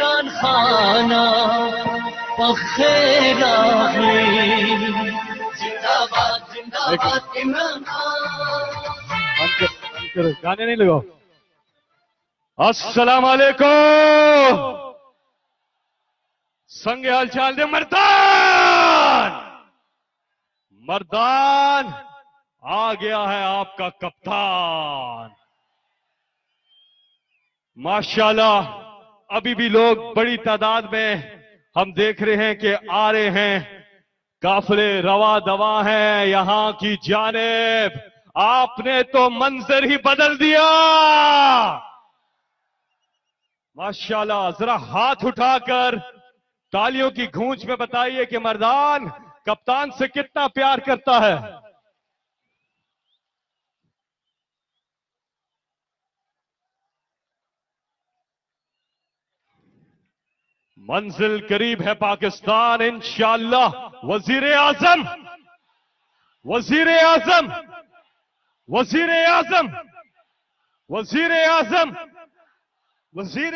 इमरान खाना पखेरा है। जिंदाबाद जिंदाबाद इमरान खान। गाने नहीं लगाओ। अस्सलाम वालेकुम। संगे हालचाल दे मर्दान। मर्दान आ गया है आपका कप्तान। माशाल्लाह अभी भी लोग बड़ी तादाद में हम देख रहे हैं कि आ रहे हैं। काफिले रवा दवा हैं यहां की जानिब। आपने तो मंजर ही बदल दिया। माशाल्लाह जरा हाथ उठाकर तालियों की गूंज में बताइए कि मर्दान कप्तान से कितना प्यार करता है। मंजिल करीब है पाकिस्तान इंशाअल्लाह। वजीर आजम वजीर आजम वजीर आजम वजीर आजम वजीर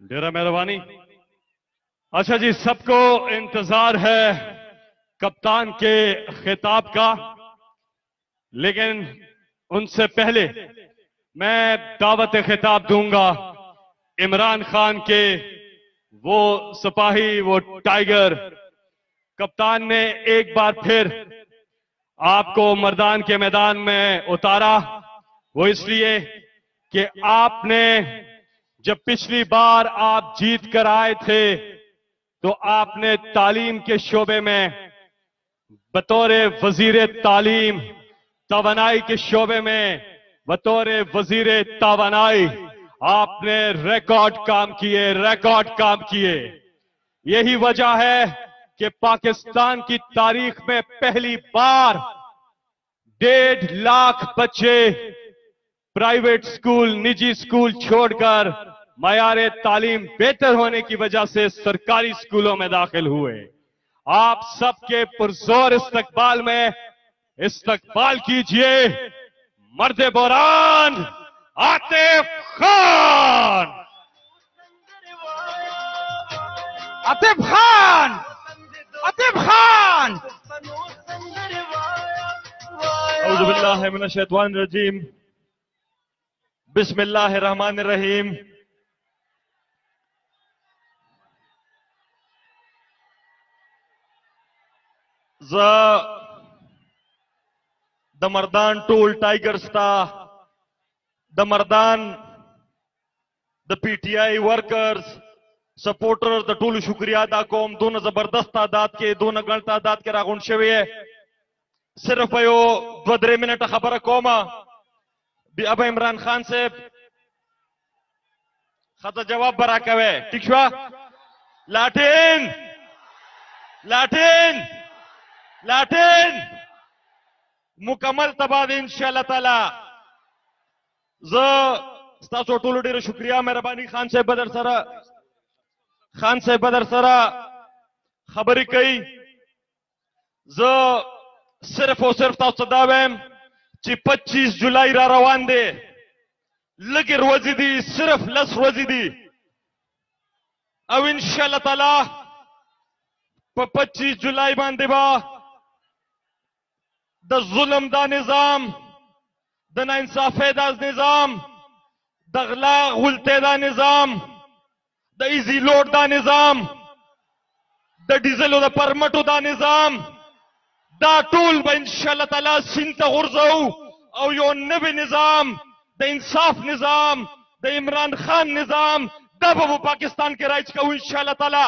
डेरा मेहरबानी। अच्छा जी सबको इंतजार है कप्तान के खिताब का, लेकिन उनसे पहले मैं दावत खिताब दूंगा इमरान खान के। वो सिपाही वो टाइगर कप्तान ने एक बार फिर आपको मर्दान के मैदान में उतारा। वो इसलिए कि आपने जब पिछली बार आप जीत कर आए थे तो आपने तालीम के शोबे में बतौर वजीर तालीम तवानाई के शोबे में बतौर वजीर तवानाई आपने रिकॉर्ड काम किए। यही वजह है कि पाकिस्तान की तारीख में पहली बार 1.5 लाख बच्चे प्राइवेट स्कूल निजी स्कूल छोड़कर मयारे तालीम बेहतर होने की वजह से सरकारी स्कूलों में दाखिल हुए। आप सबके पुरजोर इस्तकबाल में इस्तकबाल कीजिए मर्द बोरान आतिफ खान। आतिफ खान आतिफ खान औज़ु बिल्लाहि मिनश शैतानिर रजीम बिस्मिल्लाहिर्रहमानिर्रहीम। द मर्दान टोल टाइगर्स था the Mardan the PTI workers supporter the toll शुक्रिया अदा कोम दोनों जबरदस्त तादाद के दोनों गण तादाद के रागुन शवे सिर्फ यो 2-3 मिनट खबर कोमा अब इमरान खान से खता जवाब बरा कवे ठीक हुआ। लाठिन लाठिन लाठिन मुकम्मल तबाद इंशाअल्लाह ताला। स्तासो टोलो डेर शुक्रिया मेहरबानी खान साहब बदर सरा खबरी कई सिर्फ और सिर्फ तासो दावेम 25 जुलाई रा रवान दे लगे रोजी दी सिर्फ लस रोजी दी अब इंशाअल्लाह ताला 25 जुलाई बांधे बा द जुल्म दा निजाम द नाइंसाफे दा निजाम द गला गुलते दा निजाम द इजी लोड दा निजाम द डीजल दा परमटो दा निजाम दा टूल ब इंशाअल्लाह ताला सिंता गुरजौ और यो नबी निजाम द इंसाफ निजाम द इमरान खान निजाम तब वो पाकिस्तान के राइज का इंशाअल्लाह ताला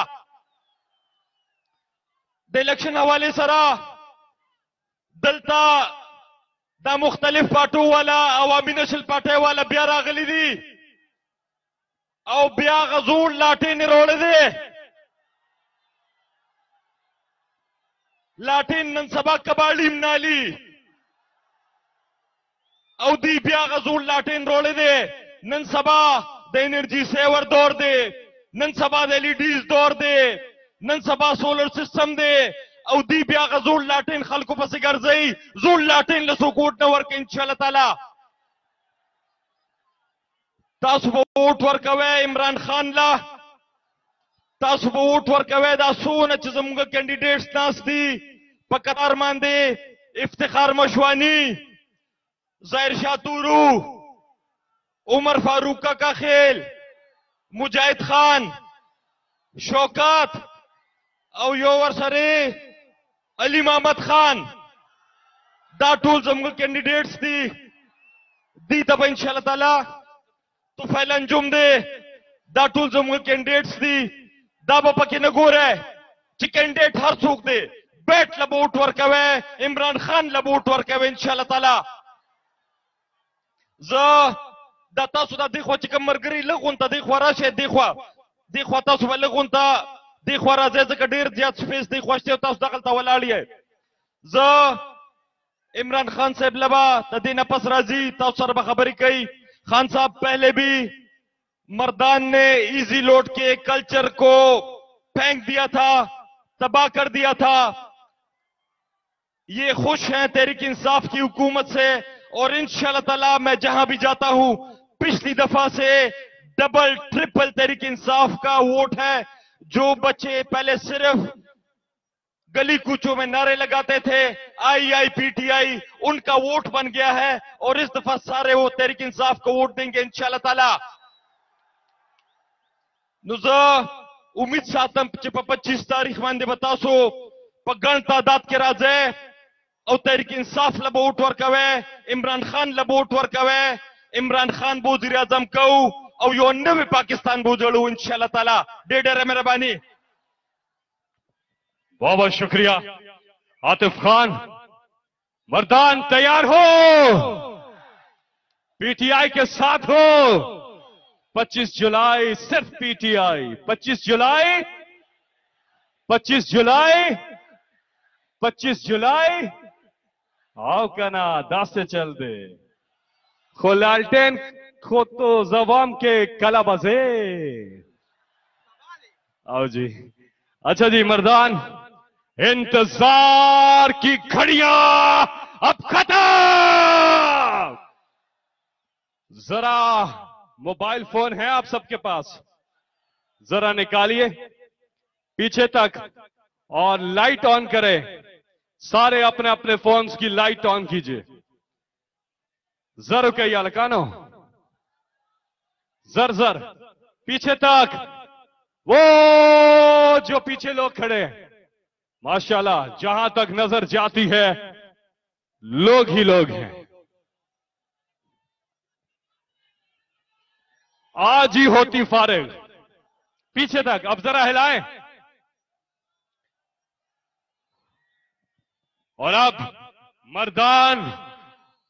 द इलेक्शन हवाले सरा दलता दा मुख्तलिफ पार्टों वाला अवामी नेशनल पार्टी वाला बिया रागली दी और बिया गजूर लाठी निरोड़ दे लाठी ननसबा कबाड़ी नाली औदी बिया गजूर लाठी निरोड़ दे ननसबा द एनर्जी सेवर दौर दे ननसबा द एलईडीज दौर दे ननसबा सोलर सिस्टम दे औदी बिया गजूर लाठी खलको पस गर्जई जूर लाठी लसुकूट न वर्क इंशाअल्लाह ताला तासु वोट वर्कवे इमरान खान ला तासु वोट वर्कवे दा सोन चमगा कैंडिडेट्स नास दी पकतार मांदे इफ्तिखार मशवानी जाहिर शाह तूरू उमर फारूक का खेल मुजाहिद खान शौकत और योवर सरे अली मोहम्मद खान दा टूल जमगा कैंडिडेट्स दी तब इंशाअल्लाह ताला तो फैलन जुम दे दा टूल जमगा कैंडिडेट्स दी दा बापा की नगोर है ची कैंडिडेट हर सूख दे बैठ लबोट वर्कवे इमरान खान लबोट वर्कवे इंशाअल्लाह ताला दा तासु दा देखो ची कमरगरी लगुन ता देखो राशे देखो तासु लगुन ता देखो राजे जका ढेर ज्यादा स्पेस देखो तासु दखल ता वलाड़ी है इमरान खान साहब लबा तदीन पस राजी तासु सर खबरी कई खान साहब पहले भी मर्दान ने इजी लोड के कल्चर को फेंक दिया था तबाह कर दिया था ये खुश हैं तहरीक इंसाफ की हुकूमत से और इंशाअल्लाह ताला मैं जहां भी जाता हूं पिछली दफा से डबल ट्रिपल तहरीक इंसाफ का वोट है जो बच्चे पहले सिर्फ गली कूचों में नारे लगाते थे IIPTI उनका वोट बन गया है और इस दफा सारे वो तहरीक इंसाफ को वोट देंगे इंशाअल्लाह ताला नुजा उम्मीद सातम 25 तारीख मानदे बतासो पगण तादाद के राजे और तहरीक इंसाफ लब वोट वर्कवे इमरान खान लब वोट वर्कवे इमरान खान वज़ीर आज़म कहू और यो नवे पाकिस्तान बुजड़ू इंशाअल्लाह ताला डेडर मेहरबानी बहुत बहुत शुक्रिया आतिफ खान मर्दान तैयार हो पीटीआई के साथ हो 25 जुलाई सिर्फ पीटीआई 25 जुलाई 25 जुलाई 25 जुलाई आओ कना दास से चल दे खोलाल्टेन खो तो जवाम के कला बजे आओ जी अच्छा जी मर्दान इंतजार की घड़ियां अब खत्म जरा मोबाइल फोन है आप सबके पास जरा निकालिए पीछे तक और लाइट ऑन करें सारे अपने अपने फोन्स की लाइट ऑन कीजिए जर कहिए अलकानो जर जर पीछे तक वो जो पीछे लोग खड़े हैं माशाल्लाह जहां तक नजर जाती है लोग ही लोग हैं आज ही होती फारिग पीछे तक अब जरा हिलाएं और अब मर्दान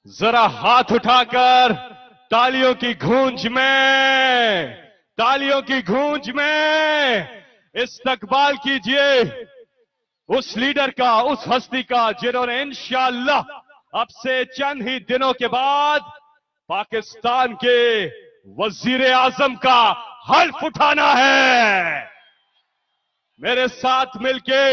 जरा हाथ उठाकर तालियों की गूंज में इस्तकबाल कीजिए उस लीडर का उस हस्ती का जिन्होंने इंशाअल्लाह अब से चंद ही दिनों के बाद पाकिस्तान के वजीर आजम का हल्फ उठाना है मेरे साथ मिलके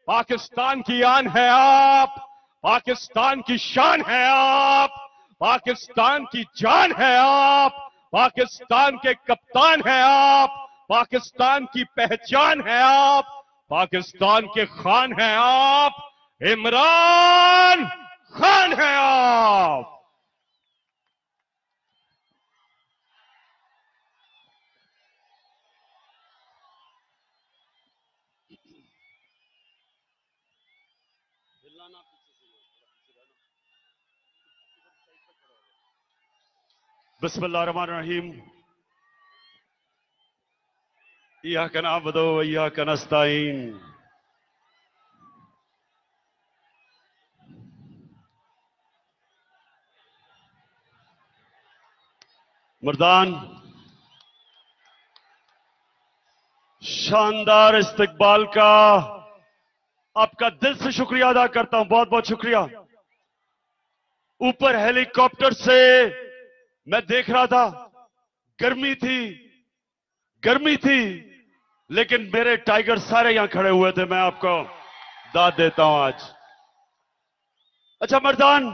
पाकिस्तान की आन है आप पाकिस्तान की शान है आप पाकिस्तान की जान है आप पाकिस्तान के कप्तान है आप पाकिस्तान की पहचान है आप पाकिस्तान के खान है आप इमरान खान है आप बिस्मिल्लाहिर्रहमानिर्रहीम इय्याका नअबुदु व इय्याका नस्तईन। मर्दान, शानदार इस्तकबाल का आपका दिल से शुक्रिया अदा करता हूं, बहुत बहुत शुक्रिया। ऊपर हेलीकॉप्टर से मैं देख रहा था, गर्मी थी, लेकिन मेरे टाइगर सारे यहां खड़े हुए थे। मैं आपको दाद देता हूं आज। अच्छा मर्दान,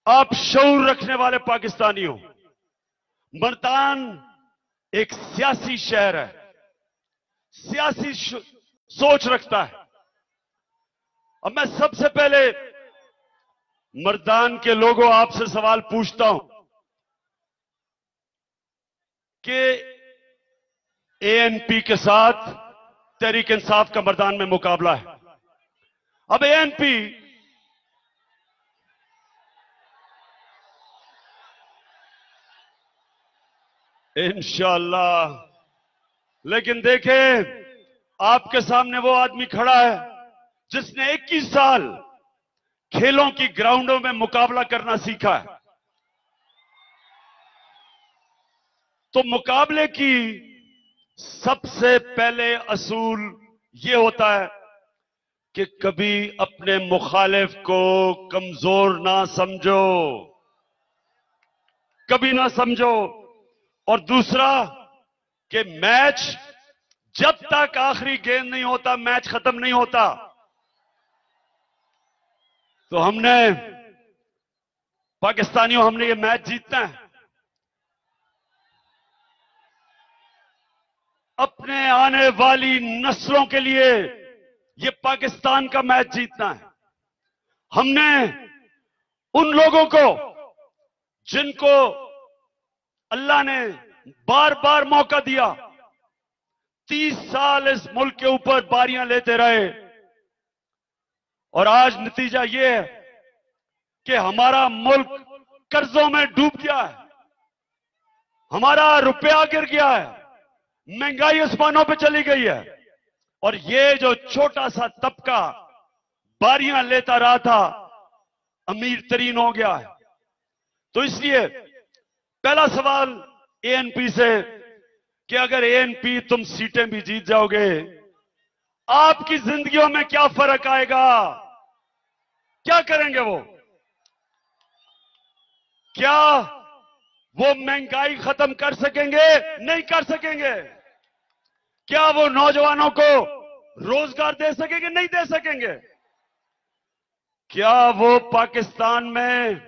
आप शऊर रखने वाले पाकिस्तानी हो। मर्दान एक सियासी शहर है, सियासी सोच रखता है। अब मैं सबसे पहले मर्दान के लोगों आपसे सवाल पूछता हूं कि एएनपी के साथ तहरीक इंसाफ का मर्दान में मुकाबला है। अब एएनपी इंशाअल्लाह, लेकिन देखें आपके सामने वो आदमी खड़ा है जिसने 21 साल खेलों की ग्राउंडों में मुकाबला करना सीखा है। तो मुकाबले की सबसे पहले असूल यह होता है कि कभी अपने मुखालिफ को कमजोर ना समझो, कभी ना समझो। और दूसरा कि मैच जब तक आखिरी गेंद नहीं होता, मैच खत्म नहीं होता। तो हमने पाकिस्तानियों, हमने ये मैच जीतना है, अपने आने वाली नस्लों के लिए ये पाकिस्तान का मैच जीतना है। हमने उन लोगों को जिनको अल्लाह ने बार बार मौका दिया, 30 साल इस मुल्क के ऊपर बारियां लेते रहे, और आज नतीजा यह है कि हमारा मुल्क कर्जों में डूब गया है, हमारा रुपया गिर गया है, महंगाई आसमानों पे चली गई है, और ये जो छोटा सा तबका बारियां लेता रहा था, अमीर तरीन हो गया है। तो इसलिए पहला सवाल एएनपी से कि अगर एएनपी तुम सीटें भी जीत जाओगे, आपकी जिंदगियों में क्या फर्क आएगा? क्या करेंगे वो? क्या वो महंगाई खत्म कर सकेंगे? नहीं कर सकेंगे। क्या वो नौजवानों को रोजगार दे सकेंगे? नहीं दे सकेंगे। क्या वो पाकिस्तान में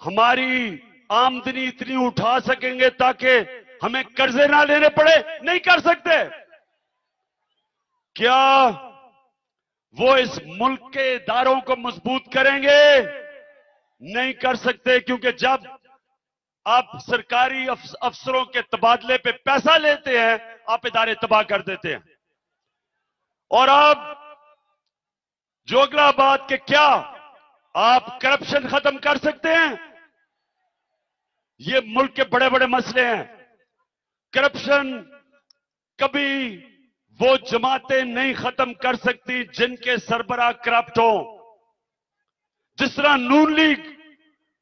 हमारी आमदनी इतनी उठा सकेंगे ताकि हमें कर्जे ना लेने पड़े? नहीं कर सकते। क्या वो इस मुल्क के इदारों को मजबूत करेंगे? नहीं कर सकते, क्योंकि जब आप सरकारी अफसरों के तबादले पे पैसा लेते हैं, आप इदारे तबाह कर देते हैं। और अब जो अगला बात कि क्या आप करप्शन खत्म कर सकते हैं? ये मुल्क के बड़े बड़े मसले हैं। करप्शन कभी वो जमातें नहीं खत्म कर सकती जिनके सरबराह करप्ट हो। जिस तरह नून लीग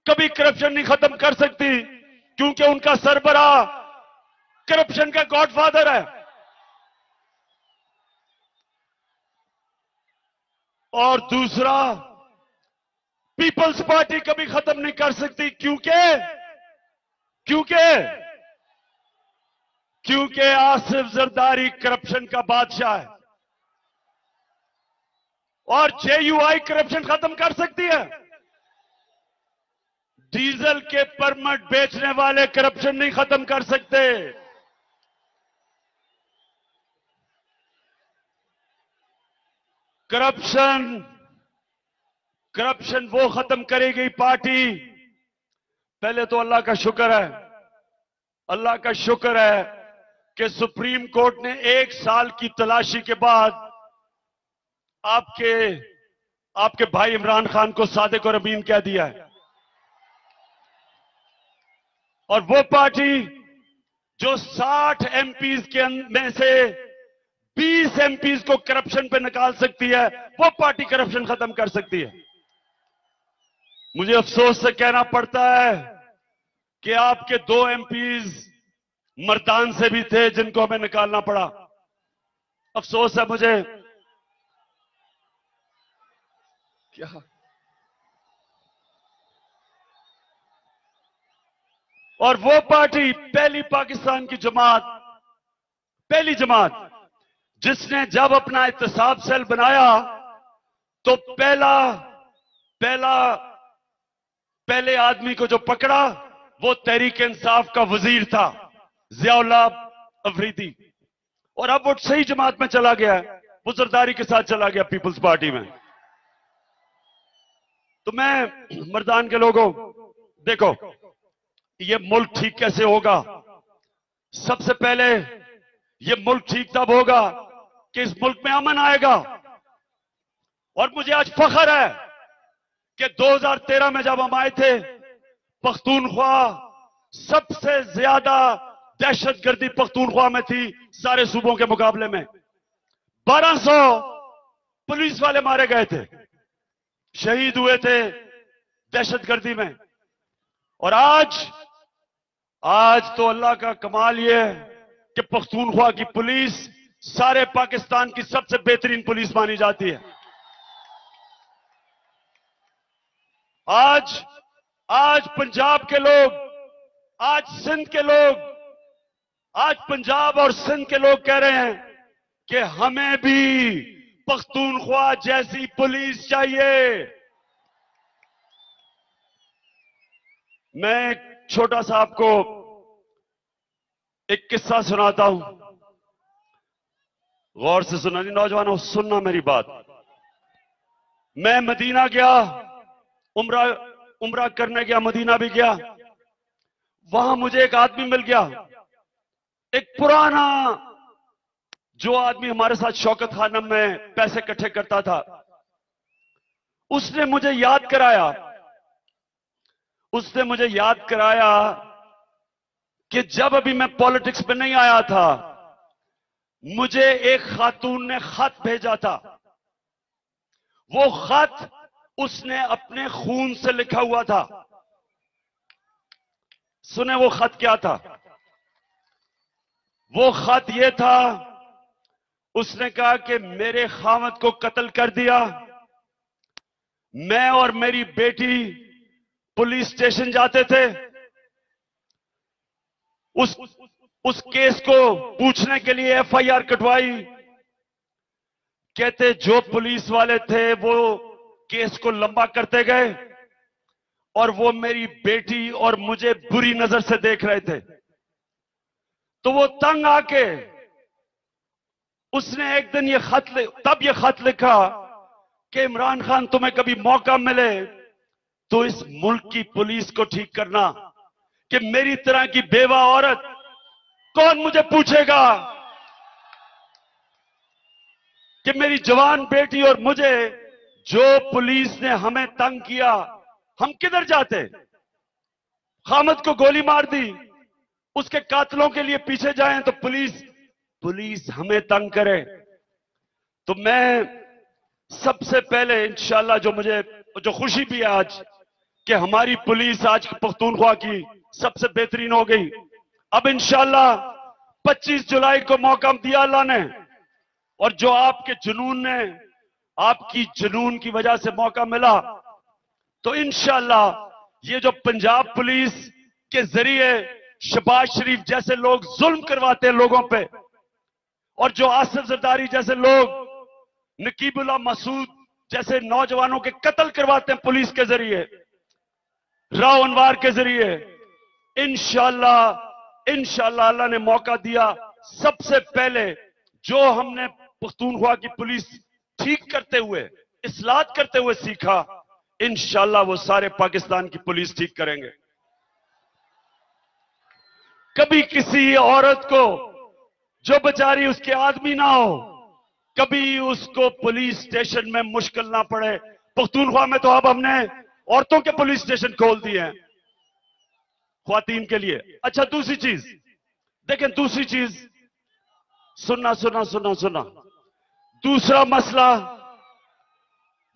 कभी करप्शन नहीं खत्म कर सकती क्योंकि उनका सरबराह करप्शन का गॉडफादर है। और दूसरा, पीपल्स पार्टी कभी खत्म नहीं कर सकती क्योंकि आसिफ जरदारी करप्शन का बादशाह है। और जेयूआई करप्शन खत्म कर सकती है। डीजल के परमिट बेचने वाले करप्शन नहीं खत्म कर सकते। करप्शन वो खत्म करेगी पार्टी। पहले तो अल्लाह का शुक्र है कि सुप्रीम कोर्ट ने 1 साल की तलाशी के बाद आपके भाई इमरान खान को सादिक और अमीन कह दिया है। और वो पार्टी जो 60 एमपीज के में से 20 एमपीज को करप्शन पे निकाल सकती है, वो पार्टी करप्शन खत्म कर सकती है। मुझे अफसोस से कहना पड़ता है कि आपके 2 एमपीज मर्दान से भी थे जिनको हमें निकालना पड़ा। अफसोस है मुझे। क्या और वो पार्टी पहली पाकिस्तान की जमात, पहली जमात जिसने जब अपना एहतसाब सेल बनाया तो पहले आदमी को जो पकड़ा वो तहरीक इंसाफ का वजीर था, जियाउल्लाह अफरीदी, और अब वो सही जमात में चला गया है, वो जरदारी के साथ चला गया पीपल्स पार्टी में। तो मैं मर्दान के लोगों, देखो ये मुल्क ठीक कैसे होगा? सबसे पहले ये मुल्क ठीक तब होगा कि इस मुल्क में अमन आएगा। और मुझे आज फख्र है कि 2013 में जब हम आए थे, पख्तूनख्वा सबसे ज्यादा दहशतगर्दी पख्तूनख्वा में थी सारे सूबों के मुकाबले में। 1200 पुलिस वाले मारे गए थे, शहीद हुए थे दहशतगर्दी में। और आज तो अल्लाह का कमाल यह है कि पख्तूनख्वा की पुलिस सारे पाकिस्तान की सबसे बेहतरीन पुलिस मानी जाती है। आज पंजाब के लोग, आज सिंध के लोग, आज पंजाब और सिंध के लोग कह रहे हैं कि हमें भी पख्तूनख्वा जैसी पुलिस चाहिए। मैं एक छोटा सा आपको एक किस्सा सुनाता हूं, गौर से सुना जी नौजवानों, सुनना मेरी बात। मैं मदीना गया, उम्रा करने गया, मदीना भी गया। वहां मुझे एक आदमी मिल गया, एक पुराना, जो आदमी हमारे साथ शौकत खानम में पैसे इकट्ठे करता था। उसने मुझे याद कराया कि जब अभी मैं पॉलिटिक्स में नहीं आया था, मुझे एक खातून ने खत भेजा था। वो खत उसने अपने खून से लिखा हुआ था। सुने वो खत क्या था? वो खत ये था, उसने कहा कि मेरे खामद को कत्ल कर दिया, मैं और मेरी बेटी पुलिस स्टेशन जाते थे, उस केस को पूछने के लिए एफआईआर कटवाई। कहते जो पुलिस वाले थे वो केस को लंबा करते गए और वो मेरी बेटी और मुझे बुरी नजर से देख रहे थे। तो वो तंग आके उसने एक दिन तब ये खत लिखा कि इमरान खान, तुम्हें कभी मौका मिले तो इस मुल्क की पुलिस को ठीक करना, कि मेरी तरह की बेवा औरत कौन मुझे पूछेगा कि मेरी जवान बेटी और मुझे, जो पुलिस ने हमें तंग किया, हम किधर जाते? खामद को गोली मार दी, उसके कातलों के लिए पीछे जाएं तो पुलिस हमें तंग करे। तो मैं सबसे पहले इंशाल्लाह जो खुशी भी है आज कि हमारी पुलिस आज पख्तूनख्वा की सबसे बेहतरीन हो गई। अब इंशाल्लाह 25 जुलाई को मौका दिया अल्लाह ने, और जो आपके आपकी जुनून की वजह से मौका मिला, तो इंशाल्लाह ये जो पंजाब पुलिस के जरिए शहबाज शरीफ जैसे लोग जुल्म करवाते हैं लोगों पे, और जो आसिफ जरदारी जैसे लोग, नकीबुल्लाह मसूद जैसे नौजवानों के कत्ल करवाते हैं पुलिस के जरिए, राव अनवार के जरिए, इंशाल्लाह अल्लाह ने मौका दिया। सबसे पहले जो हमने पख्तूनख्वा की पुलिस ठीक करते हुए, इस्लाह करते हुए सीखा, इंशाल्लाह वो सारे पाकिस्तान की पुलिस ठीक करेंगे। कभी किसी औरत को जो बेचारी उसके आदमी ना हो, कभी उसको पुलिस स्टेशन में मुश्किल ना पड़े। पख्तूनख्वा में तो अब हमने औरतों के पुलिस स्टेशन खोल दिए हैं ख्वातीन के लिए। अच्छा, दूसरी चीज देखें दूसरी चीज, सुनना सुनना सुनना सुनना,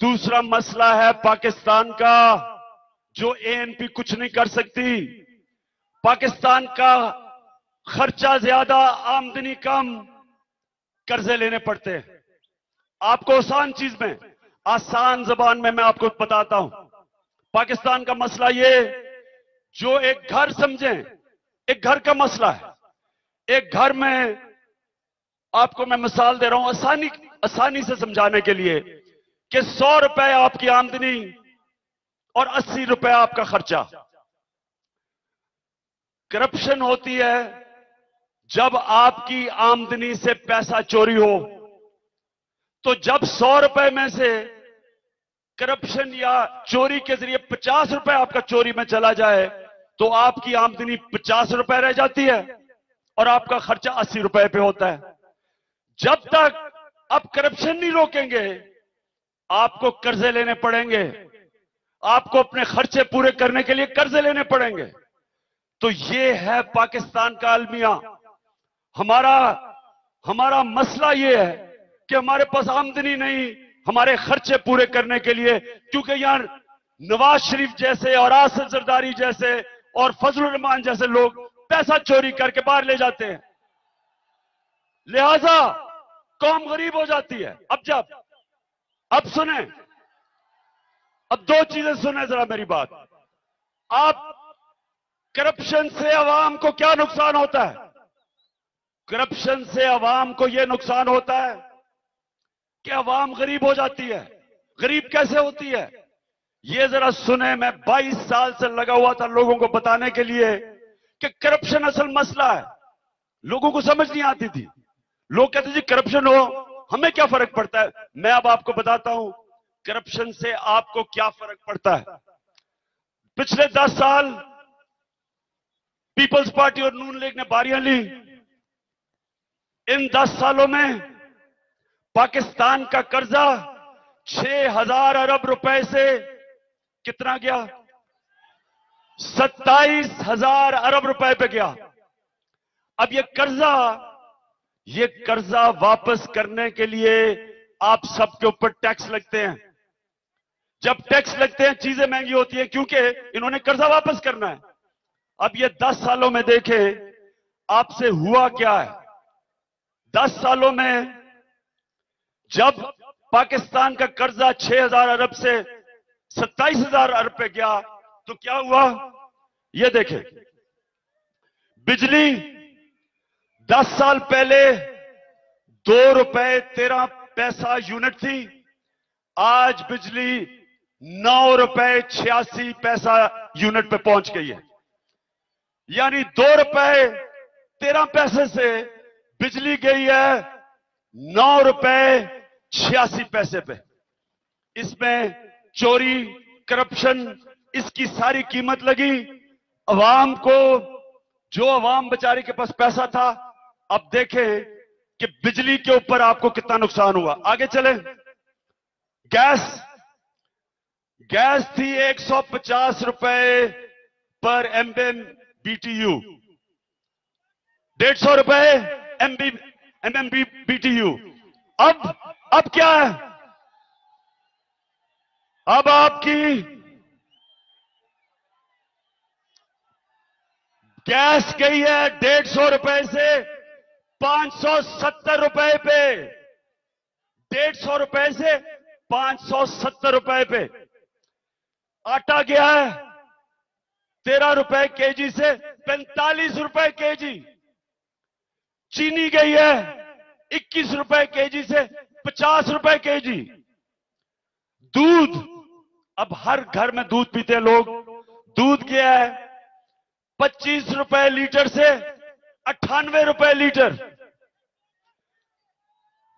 दूसरा मसला है पाकिस्तान का, जो एएनपी कुछ नहीं कर सकती। पाकिस्तान का खर्चा ज्यादा, आमदनी कम, कर्जे लेने पड़ते हैं। आपको आसान चीज में, आसान जबान में मैं आपको बताता हूं। पाकिस्तान का मसला ये, जो एक घर समझें, एक घर का मसला है। एक घर में आपको मैं मिसाल दे रहा हूं आसानी से समझाने के लिए, कि 100 रुपए आपकी आमदनी और 80 रुपए आपका खर्चा। करप्शन होती है जब आपकी आमदनी से पैसा चोरी हो। तो जब 100 रुपए में से करप्शन या चोरी के जरिए 50 रुपए आपका चोरी में चला जाए, तो आपकी आमदनी 50 रुपए रह जाती है और आपका खर्चा 80 रुपए पे होता है। जब तक आप करप्शन नहीं रोकेंगे, आपको कर्जे लेने पड़ेंगे, आपको अपने खर्चे पूरे करने के लिए कर्जे लेने पड़ेंगे। तो ये है पाकिस्तान का अलमिया। हमारा मसला ये है कि हमारे पास आमदनी नहीं हमारे खर्चे पूरे करने के लिए, क्योंकि यहां नवाज शरीफ जैसे और आसिफ जरदारी जैसे और फजलुर रहमान जैसे लोग पैसा चोरी करके बाहर ले जाते हैं, लिहाजा कौम गरीब हो जाती है। अब सुने, अब दो चीजें सुने जरा मेरी बात। आप करप्शन से अवाम को क्या नुकसान होता है? करप्शन से अवाम को यह नुकसान होता है कि अवाम गरीब हो जाती है। गरीब कैसे होती है ये जरा सुने। मैं 22 साल से लगा हुआ था लोगों को बताने के लिए कि करप्शन असल मसला है। लोगों को समझ नहीं आती थी। लोग कहते जी करप्शन हो, हमें क्या फर्क पड़ता है। मैं अब आपको बताता हूं करप्शन से आपको क्या फर्क पड़ता है। पिछले 10 साल पीपल्स पार्टी और नून लीग ने बारियां ली। इन 10 सालों में पाकिस्तान का कर्जा 6,000 अरब रुपए से कितना गया? 27,000 अरब रुपए पे गया। अब ये कर्जा वापस करने के लिए आप सबके ऊपर टैक्स लगते हैं। जब टैक्स लगते हैं चीजें महंगी होती है, क्योंकि इन्होंने कर्जा वापस करना है। अब ये 10 सालों में देखें आपसे हुआ क्या है। 10 सालों में जब पाकिस्तान का कर्जा 6,000 अरब से 27,000 अरब पे गया तो क्या हुआ ये देखें। बिजली 10 साल पहले 2 रुपए 13 पैसा यूनिट थी, आज बिजली 9 रुपए 86 पैसा यूनिट पे पहुंच गई है। यानी 2 रुपए 13 पैसे से बिजली गई है 9 रुपए 86 पैसे पे। इसमें चोरी, करप्शन, इसकी सारी कीमत लगी अवाम को। जो अवाम बेचारी के पास पैसा था, अब देखें कि बिजली के ऊपर आपको कितना नुकसान हुआ। आगे चले। गैस थी 150 रुपए पर MMBTU, 150 रुपए MMBTU। अब क्या है? अब आपकी गैस गई है 150 रुपए से 570 रुपए पे। 150 रुपए से 570 रुपए पे। आटा गया है 13 रुपए केजी से 45 रुपए केजी। चीनी गई है 21 रुपए केजी से 50 रुपए केजी। दूध, अब हर घर में दूध पीते लोग। दूध गया है 25 रुपए लीटर से 98 रुपए लीटर।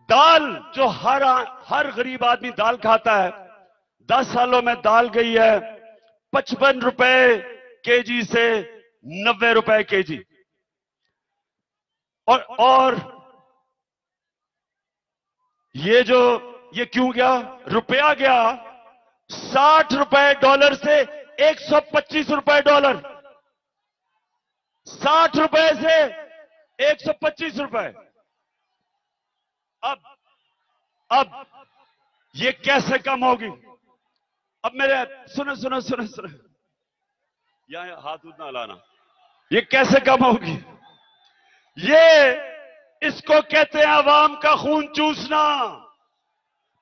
दाल, जो हर गरीब आदमी दाल खाता है, 10 सालों में दाल गई है 55 रुपए केजी से 90 रुपए केजी। और ये क्यों गया? रुपया गया 60 रुपए डॉलर से 125 रुपए डॉलर। 60 रुपए से 125 रुपए। अब ये कैसे कम होगी? अब मेरे सुनो सुनो सुनो सुनो, यहां हाथ उतना लाना, ये कैसे कम होगी? ये इसको कहते हैं अवाम का खून चूसना।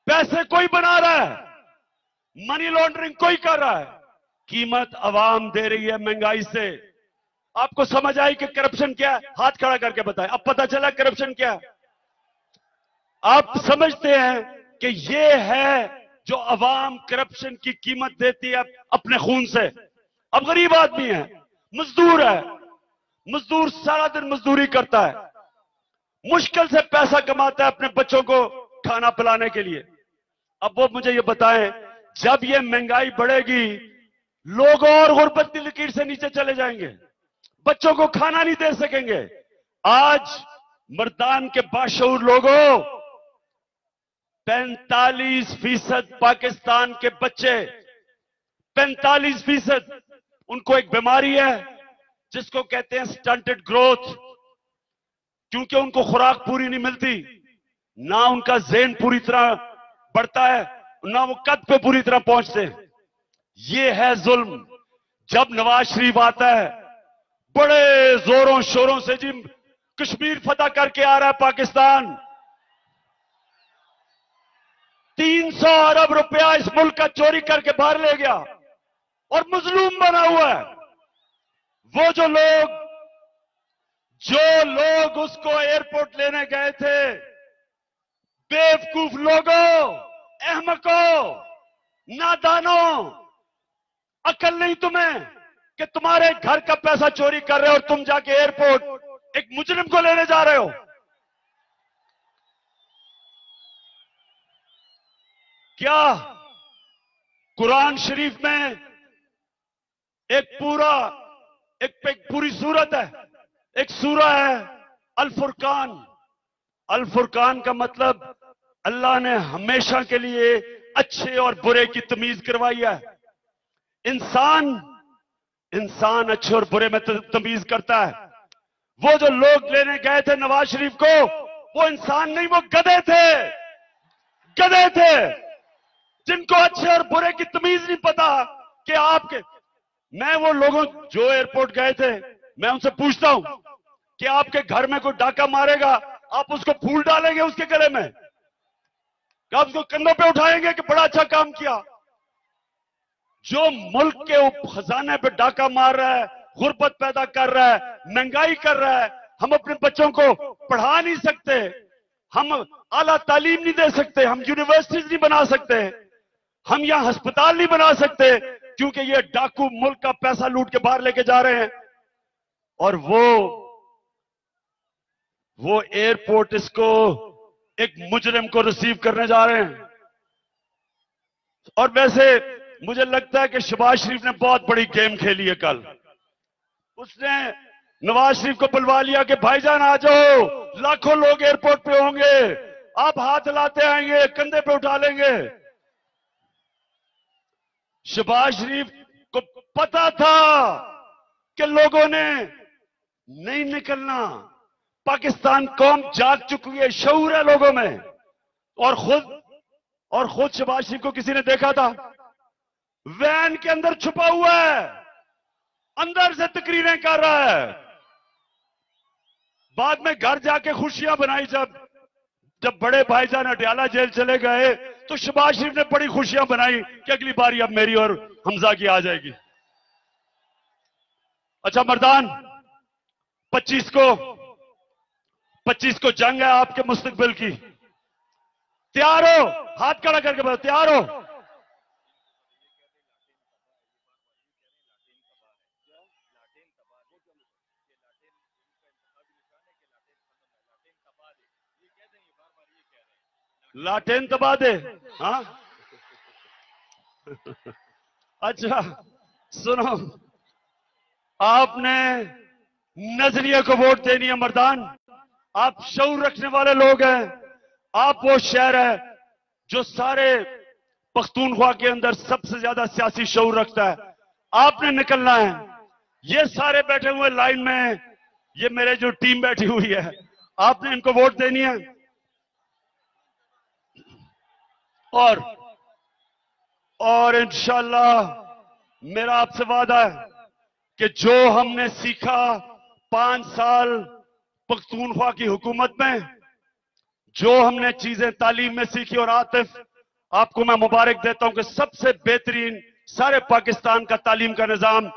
पैसे कोई बना रहा है, मनी लॉन्ड्रिंग कोई कर रहा है, कीमत अवाम दे रही है महंगाई से। आपको समझ आई कि करप्शन क्या है? हाथ खड़ा करके बताएं, अब पता चला करप्शन क्या है? आप समझते हैं कि ये है जो अवाम करप्शन की कीमत देती है अपने खून से। अब गरीब आदमी है, मजदूर है, मजदूर सारा दिन मजदूरी करता है, मुश्किल से पैसा कमाता है अपने बच्चों को खाना पिलाने के लिए। अब वो मुझे ये बताएं, जब ये महंगाई बढ़ेगी, लोग और गुर्बत की लकीर से नीचे चले जाएंगे, बच्चों को खाना नहीं दे सकेंगे। आज मर्दान के बाशऊर लोगों, 45% पाकिस्तान के बच्चे, 45% उनको एक बीमारी है जिसको कहते हैं स्टंटेड ग्रोथ, क्योंकि उनको खुराक पूरी नहीं मिलती, ना उनका ज़हन पूरी तरह बढ़ता है, ना वो कद पे पूरी तरह पहुंचते। ये है जुल्म। जब नवाज शरीफ आता है बड़े जोरों शोरों से, जी कश्मीर फतह करके आ रहा है पाकिस्तान, 300 अरब रुपया इस मुल्क का चोरी करके बाहर ले गया और मजलूम बना हुआ है। वो जो लोग उसको एयरपोर्ट लेने गए थे, बेवकूफ लोगों, अहमकों, नादानों, अकल नहीं तुम्हें कि तुम्हारे घर का पैसा चोरी कर रहे हो और तुम जाके एयरपोर्ट एक मुजरिम को लेने जा रहे हो। क्या कुरान शरीफ में एक पूरी सूरत है, एक सूरा है अल फुरकान। अल फुरकान का मतलब अल्लाह ने हमेशा के लिए अच्छे और बुरे की तमीज करवाई है। इंसान अच्छे और बुरे में तमीज करता है। वो जो लोग लेने गए थे नवाज शरीफ को, वो इंसान नहीं, वो गधे थे जिनको अच्छे और बुरे की तमीज नहीं पता कि आपके। मैं वो लोगों जो एयरपोर्ट गए थे, मैं उनसे पूछता हूं कि आपके घर में कोई डाका मारेगा, आप उसको फूल डालेंगे उसके गले में, क्या आप उसको कंधों पे उठाएंगे कि बड़ा अच्छा काम किया? जो मुल्क के खजाने पे डाका मार रहा है, गुर्बत पैदा कर रहा है, महंगाई कर रहा है, हम अपने बच्चों को पढ़ा नहीं सकते, हम आला तालीम नहीं दे सकते, हम यूनिवर्सिटीज नहीं बना सकते, हम यहां अस्पताल नहीं बना सकते, क्योंकि ये डाकू मुल्क का पैसा लूट के बाहर लेके जा रहे हैं। और वो एयरपोर्ट इसको एक मुजरिम को रिसीव करने जा रहे हैं। और वैसे मुझे लगता है कि शहबाज शरीफ ने बहुत बड़ी गेम खेली है कल। उसने नवाज शरीफ को बुलवा लिया कि भाईजान आ जाओ, लाखों लोग एयरपोर्ट पे होंगे, आप हाथ लाते आएंगे, कंधे पे उठा लेंगे। शहबाज शरीफ को पता था कि लोगों ने नहीं निकलना, पाकिस्तान कौम जाग चुकी है, शऊर है लोगों में। और खुद शहबाज शरीफ को किसी ने देखा था, वैन के अंदर छुपा हुआ है, अंदर से तकरीरें कर रहा है। बाद में घर जाके खुशियां बनाई। जब बड़े भाईजान अटियाला जेल चले गए तो शहबाज शरीफ ने बड़ी खुशियां बनाई कि अगली बारी अब मेरी और हमजा की आ जाएगी। अच्छा मर्दान, 25 को जंग है आपके मुस्तकबिल की। तैयार हो? हाथ खड़ा करके बताओ, तैयार हो? लाटेन दबा दे। हाँ अच्छा सुनो, आपने नजरिए को वोट देनी है मर्दान। आप शऊर रखने वाले लोग हैं। आप वो शहर है जो सारे पख्तूनख्वा के अंदर सबसे ज्यादा सियासी शऊर रखता है। आपने निकलना है। ये सारे बैठे हुए लाइन में ये मेरे जो टीम बैठी हुई है, आपने इनको वोट देनी है। और इंशाल्लाह मेरा आपसे वादा है कि जो हमने सीखा 5 साल पख्तूनख्वा की हुकूमत में, जो हमने चीजें तालीम में सीखी, और आतिफ आपको मैं मुबारक देता हूं कि सबसे बेहतरीन सारे पाकिस्तान का तालीम का निजाम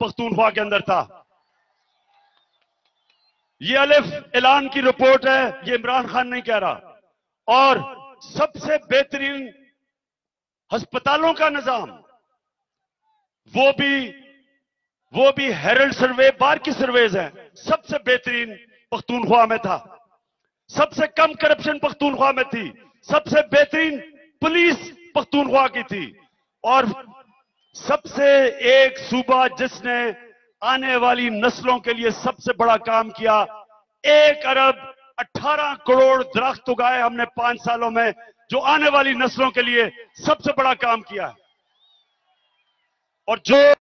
पख्तूनख्वा के अंदर था। ये अलिफ ऐलान की रिपोर्ट है, ये इमरान खान नहीं कह रहा। और सबसे बेहतरीन अस्पतालों का निजाम, वो भी हेरल्ड सर्वे, बार की सर्वेज है, सबसे बेहतरीन पख्तूनख्वा में था। सबसे कम करप्शन पख्तूनख्वा में थी, सबसे बेहतरीन पुलिस पख्तूनख्वा की थी, और सबसे एक सूबा जिसने आने वाली नस्लों के लिए सबसे बड़ा काम किया। 1 अरब 18 करोड़ दरख्त उगाए हमने 5 सालों में, जो आने वाली नस्लों के लिए सबसे बड़ा काम किया है। और जो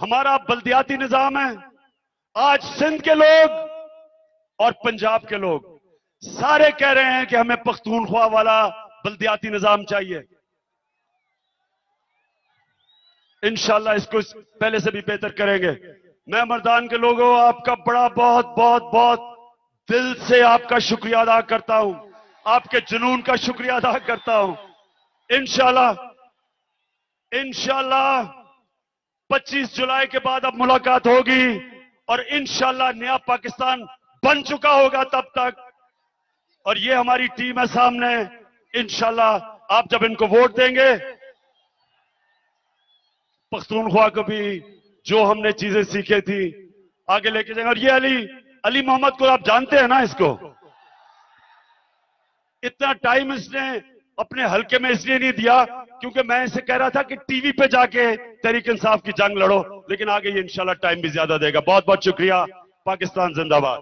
हमारा बल्दियाती निजाम है, आज सिंध के लोग और पंजाब के लोग सारे कह रहे हैं कि हमें पख्तूनख्वा वाला बल्दियाती निजाम चाहिए। इंशाल्लाह इसको पहले से भी बेहतर करेंगे। मैं मर्दान के लोगों, आपका बड़ा बहुत बहुत बहुत दिल से आपका शुक्रिया अदा करता हूं, आपके जुनून का शुक्रिया अदा करता हूं। इंशाल्लाह 25 जुलाई के बाद अब मुलाकात होगी, और इंशाल्लाह नया पाकिस्तान बन चुका होगा तब तक। और ये हमारी टीम है सामने, इंशाल्लाह आप जब इनको वोट देंगे, पख्तूनख्वा को भी जो हमने चीजें सीखी थी आगे लेके जाएंगे। और ये अली मोहम्मद को आप जानते हैं ना, इसको इतना टाइम इसने अपने हलके में इसलिए नहीं दिया क्योंकि मैं इसे कह रहा था कि टीवी पे जाके तहरीक इंसाफ की जंग लड़ो, लेकिन आगे ये इंशाल्लाह टाइम भी ज्यादा देगा। बहुत बहुत शुक्रिया। पाकिस्तान जिंदाबाद।